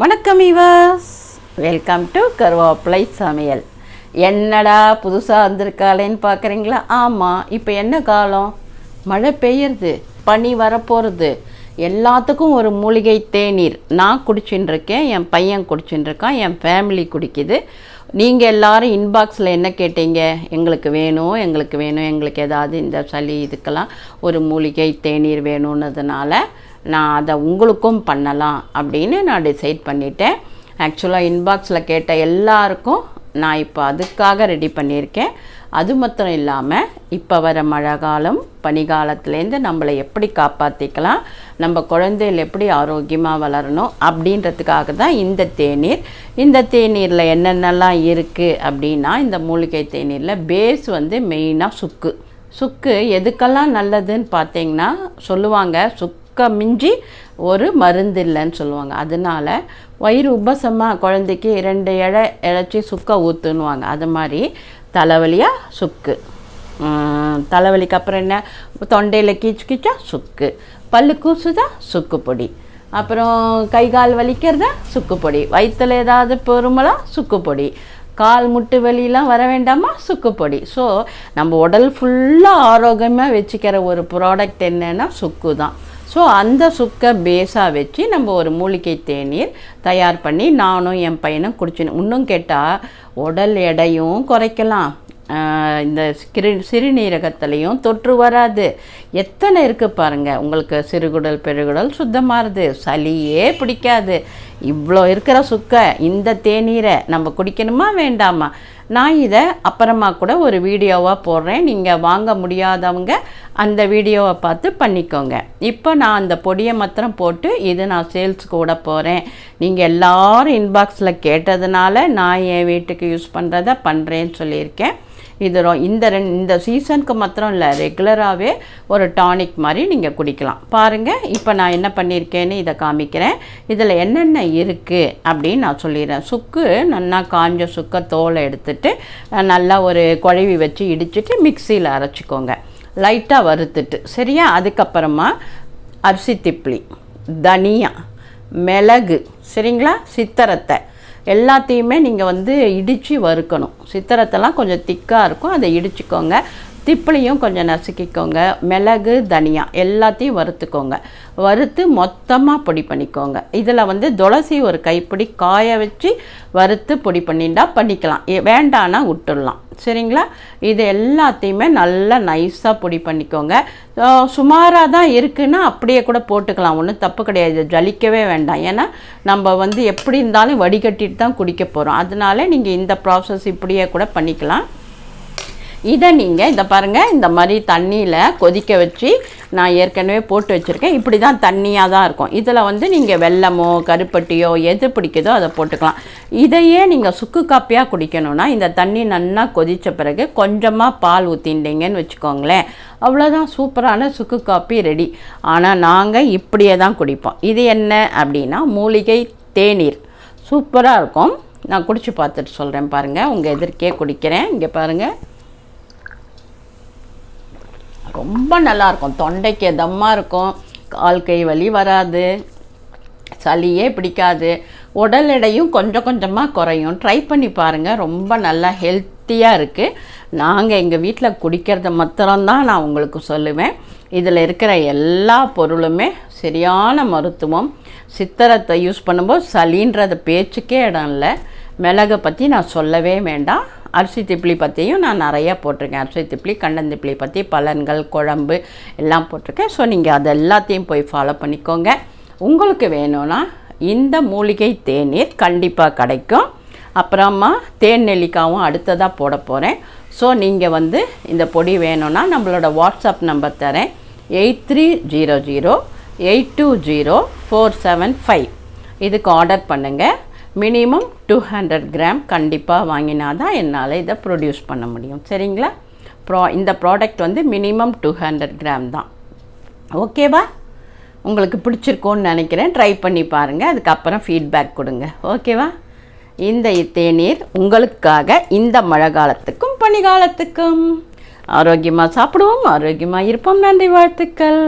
வணக்கம் viewers, welcome to கருவேப்பிலை சமையல். என்னடா புதுசாக வந்திருக்காளேன்னு பார்க்குறீங்களா? ஆமாம், இப்போ என்ன காலம்? மழை பெய்யுறது, பனி வரப்போகிறது. எல்லாத்துக்கும் ஒரு மூலிகை தேநீர் நான் குடிச்சுட்டு இருக்கேன், என் பையன் குடிச்சுட்டு இருக்கான், என் ஃபேமிலி குடிக்குது. நீங்கள் எல்லோரும் இன்பாக்ஸில் என்ன கேட்டீங்க? எங்களுக்கு வேணும், எங்களுக்கு வேணும், எங்களுக்கு ஏதாவது இந்த சளி இதுக்கெல்லாம் ஒரு மூலிகை தேநீர் வேணும்னதுனால நான் அதை உங்களுக்கும் பண்ணலாம் அப்படின்னு நான் டிசைட் பண்ணிட்டேன். ஆக்சுவலாக இன்பாக்ஸில் கேட்ட எல்லாருக்கும் நான் இப்போ அதுக்காக ரெடி பண்ணியிருக்கேன். அது மாத்திரம் இல்லாமல் இப்போ வர மழை காலம், பனிகாலத்துலேருந்து நம்மளை எப்படி காப்பாற்றிக்கலாம், நம்ம குழந்தைகள் எப்படி ஆரோக்கியமாக வளரணும் அப்படின்றதுக்காக தான் இந்த தேநீர். இந்த தேநீரில் என்னென்னலாம் இருக்குது அப்படின்னா, இந்த மூலிகை தேநீரில் பேஸ் வந்து மெயினாக சுக்கு எதுக்கெல்லாம் நல்லதுன்னு பார்த்தீங்கன்னா சொல்லுவாங்க, சுக்க மிஞ்சி ஒரு மருந்து இல்லைன்னு சொல்லுவாங்க. அதனால் வயிறு உபசமாக குழந்தைக்கு 2 இழைச்சி சுக்கை ஊற்றுன்னுவாங்க. அது மாதிரி தலைவலியாக சுக்கு, தலைவலிக்கு அப்புறம் என்ன, தொண்டையில் கீச்சா சுக்கு, பல்லு கூசுதா சுக்கு பொடி, அப்புறம் கை கால் வலிக்கிறதா சுக்கு பொடி, வயிற்றில் ஏதாவது பொறுமலாம் சுக்கு பொடி, கால் முட்டு வெளியெலாம் வர வேண்டாமா சுக்கு பொடி. ஸோ நம்ம உடல் ஃபுல்லாக ஆரோக்கியமாக வச்சுக்கிற ஒரு ப்ராடக்ட் என்னென்னா சுக்கு தான். ஸோ அந்த சுக்கை பேஸாக வச்சு நம்ம ஒரு மூலிகை தேநீர் தயார் பண்ணி நானும் என் பையனும் குடிச்சினோம். இன்னும் கேட்டால் உடல் எடையும் குறைக்கலாம், இந்த சிறுநீரகத்துலேயும் தொற்று வராது. எத்தனை இருக்குது பாருங்கள். உங்களுக்கு சிறுகுடல் பெருகுடல் சுத்தமாகுது, சளியே பிடிக்காது. இவ்வளோ இருக்கிற சுக்கை, இந்த தேநீரை நம்ம குடிக்கணுமா வேண்டாமா? நான் இதை அப்புறமா கூட ஒரு வீடியோவாக போடுறேன். நீங்கள் வாங்க முடியாதவங்க அந்த வீடியோவை பார்த்து பண்ணிக்கோங்க. இப்போ நான் அந்த பொடியை மாத்திரம் போட்டு இது நான் சேல்ஸுக்கு விட போகிறேன். நீங்கள் எல்லோரும் இன்பாக்ஸில் கேட்டதுனால நான் என் வீட்டுக்கு யூஸ் பண்ணுறதை பண்ணுறேன்னு சொல்லியிருக்கேன். இது இந்த சீசனுக்கு மாத்திரம் இல்லை, ரெகுலராகவே ஒரு டானிக் மாதிரி நீங்கள் குடிக்கலாம். பாருங்கள், இப்போ நான் என்ன பண்ணியிருக்கேன்னு இதை காமிக்கிறேன். இதில் என்னென்ன இருக்குது அப்படின்னு நான் சொல்லிடுறேன். சுக்கு நல்லா காஞ்ச சுக்கை தோலை எடுத்துட்டு நல்லா ஒரு குழவி வச்சு இடிச்சிட்டு மிக்சியில் அரைச்சிக்கோங்க, லைட்டாக வறுத்துட்டு. சரியா? அதுக்கப்புறமா அரிசி திப்ளி, தனியா, மிளகு, சரிங்களா, சித்திரத்தை எல்லாத்தையுமே நீங்கள் வந்து இடித்து வறுக்கணும். சித்திரத்தெல்லாம் கொஞ்சம் திக்காக இருக்கும், அதை இடிச்சுக்கோங்க. திப்பிலையும் கொஞ்சம் நசுக்கிக்கோங்க. மிளகு, தனியா எல்லாத்தையும் வறுத்துக்கோங்க. வறுத்து மொத்தமாக பொடி பண்ணிக்கோங்க. இதில் வந்து துளசி ஒரு கைப்பிடி காய வச்சு வறுத்து பொடி பண்ணிக்கலாம், வேண்டான்னா விட்டுடலாம். சரிங்களா? இது எல்லாத்தையுமே நல்லா நைஸாக பொடி பண்ணிக்கோங்க. சுமாராக தான் இருக்குன்னா அப்படியே கூட போட்டுக்கலாம், ஒன்றும் தப்பு கிடையாது. ஜலிக்கவே வேண்டாம், ஏன்னா நம்ம வந்து எப்படி இருந்தாலும் வடிகட்டிட்டு தான் குடிக்க போகிறோம். அதனால நீங்கள் இந்த ப்ராசஸ் இப்படியே கூட பண்ணிக்கலாம். இதை நீங்கள் இந்த பாருங்கள், இந்த மாதிரி தண்ணியில் கொதிக்க வச்சு நான் ஏற்கனவே போட்டு வச்சுருக்கேன். இப்படி தான் தண்ணியாக தான் இருக்கும். இதில் வந்து நீங்கள் வெல்லமோ கருப்பட்டியோ எது பிடிக்குதோ அதை போட்டுக்கலாம். இதையே நீங்கள் சுக்கு காப்பியாக குடிக்கணும்னா இந்த தண்ணி நல்லா கொதித்த பிறகு கொஞ்சமாக பால் ஊற்றிண்டிங்கன்னு வச்சுக்கோங்களேன், அவ்வளோதான், சூப்பரான சுக்கு காப்பி ரெடி. ஆனால் நாங்கள் இப்படியே தான் குடிப்போம். இது என்ன அப்படின்னா மூலிகை தேநீர், சூப்பராக இருக்கும். நான் குடிச்சு பார்த்துட்டு சொல்கிறேன் பாருங்கள். உங்கள் எதிர்க்கே குடிக்கிறேன். இங்கே பாருங்கள், ரொம்ப நல்லாயிருக்கும். தொண்டைக்கு எதமாக இருக்கும், கால் கை வலி வராது, சளியே பிடிக்காது, உடல் எடையும் கொஞ்சம் கொஞ்சமாக குறையும். ட்ரை பண்ணி பாருங்கள், ரொம்ப நல்லா ஹெல்த்தியாக இருக்குது. நாங்கள் எங்கள் வீட்டில் குடிக்கிறத மாத்திரம்தான் நான் உங்களுக்கு சொல்லுவேன். இதில் இருக்கிற எல்லா பொருளுமே சரியான மருத்துவம். சித்திரத்தை யூஸ் பண்ணும்போது சளின்றது பேச்சுக்கே இடம் இல்லை. மிளகை பற்றி நான் சொல்லவே வேண்டாம். அரிசி திப்ளி பற்றியும் நான் நிறையா போட்டிருக்கேன். அரிசி திப்ளி, கண்டந்திப்ளி பற்றி பலன்கள், குழம்பு எல்லாம் போட்டிருக்கேன். ஸோ நீங்கள் அது எல்லாத்தையும் போய் ஃபாலோ பண்ணிக்கோங்க. உங்களுக்கு வேணும்னா இந்த மூலிகை தேநீர் கண்டிப்பாக கிடைக்கும். அப்புறமா தேன் நெல்லிக்காவும் அடுத்ததாக போட போகிறேன். ஸோ நீங்கள் வந்து இந்த பொடி வேணும்னா நம்மளோட வாட்ஸ்அப் நம்பர் தரேன், 8300820475. இதுக்கு ஆர்டர் பண்ணுங்கள். மினிமம் 200 கிராம் கண்டிப்பாக வாங்கினா தான் என்னால் இதை ப்ரொடியூஸ் பண்ண முடியும். சரிங்களா? இந்த ப்ராடக்ட் வந்து மினிமம் 200 கிராம் தான். ஓகேவா? உங்களுக்கு பிடிச்சிருக்கோன்னு நினைக்கிறேன். ட்ரை பண்ணி பாருங்கள், அதுக்கப்புறம் ஃபீட்பேக் கொடுங்க. ஓகேவா? இந்த தேநீர் உங்களுக்காக இந்த மழை காலத்துக்கும் பனிகாலத்துக்கும். ஆரோக்கியமாக சாப்பிடுவோம், ஆரோக்கியமாக இருப்போம். நன்றி, வாழ்த்துக்கள்.